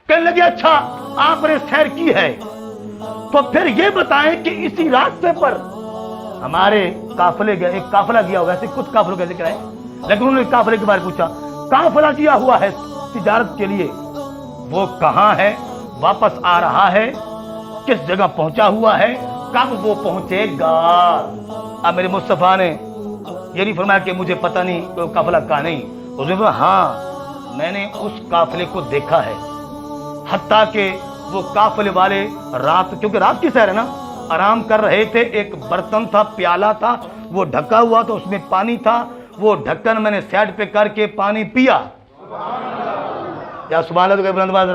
कहने लगे अच्छा आपने सैर की है तो फिर ये बताएं कि इसी रास्ते पर हमारे काफले गए, एक काफला गया होगा, ऐसे कुछ काफलों का जिक्र है, लेकिन उन्होंने काफले के बारे में पूछा, काफला किया हुआ है तिजारत के लिए, वो कहां है, वापस आ रहा है, किस जगह पहुंचा हुआ है, कब वो पहुंचेगा। अब मेरे मुस्तफा ने ये नहीं फरमाया कि मुझे पता नहीं कि वो काफला कहां, नहीं, उसने बोला हाँ मैंने उस काफले को देखा है, हत्ता के वो काफले वाले रात, क्योंकि रात की सैर है ना, आराम कर रहे थे, एक बर्तन था, प्याला था, वो ढका हुआ था, उसमें पानी था, वो ढक्कन मैंने साइड पे करके पानी पिया। या सुभान अल्लाह,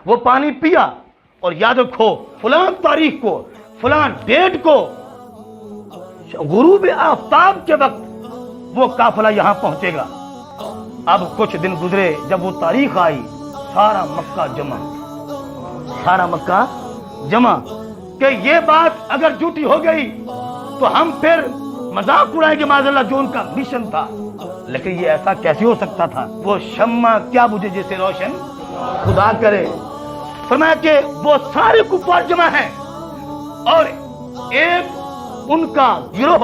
वो पानी पिया, और याद रखो फलां तारीख को, फलां डेट को, गुरूब आफताब के वक्त वो काफला यहां पहुंचेगा। अब कुछ दिन गुजरे, जब वो तारीख आई, सारा मक्का जमा, सारा मक्का जमा, कि ये बात अगर झूठी हो गई तो हम फिर मजाक उड़ाएंगे माज़अल्लाह, जो उनका मिशन था। लेकिन ये ऐसा कैसे हो सकता था, वो शम्मा क्या बुझे जैसे रोशन खुदा करे। फरमाया कि वो सारे कुफार जमा हैं और एक उनका गिरोह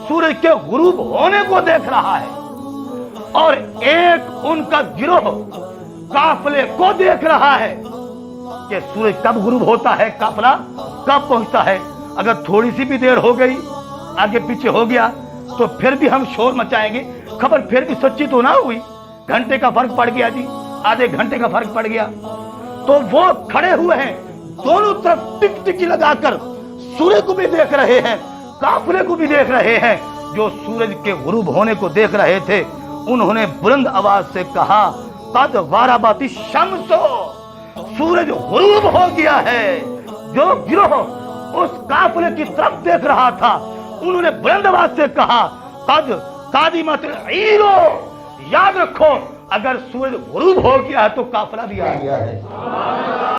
सूरज के गुरूब होने को देख रहा है, और एक उनका गिरोह काफले को देख रहा है कि सूरज कब गुरूब होता है, काफला कब पहुंचता है। अगर थोड़ी सी भी देर हो गई, आगे पीछे हो गया, तो फिर भी हम शोर मचाएंगे, खबर फिर भी सच्ची तो ना हुई, घंटे का फर्क पड़ गया जी, आधे घंटे का फर्क पड़ गया। तो वो खड़े हुए हैं, दोनों तरफ टिकटिकी लगाकर सूरज को भी देख रहे हैं, काफले को भी देख रहे हैं। जो सूरज के गुरूब होने को देख रहे थे, उन्होंने बुलंद आवाज से कहा, कद वाराबाती शम्सो, सूरज गुरूब हो गया है। जो गिरोह उस काफले की तरफ देख रहा था, उन्होंने बुलंद आवाज से कहा, कद कादिमत ईरो, याद रखो अगर सूरज गुरूब हो गया है तो काफला भी आ गया है।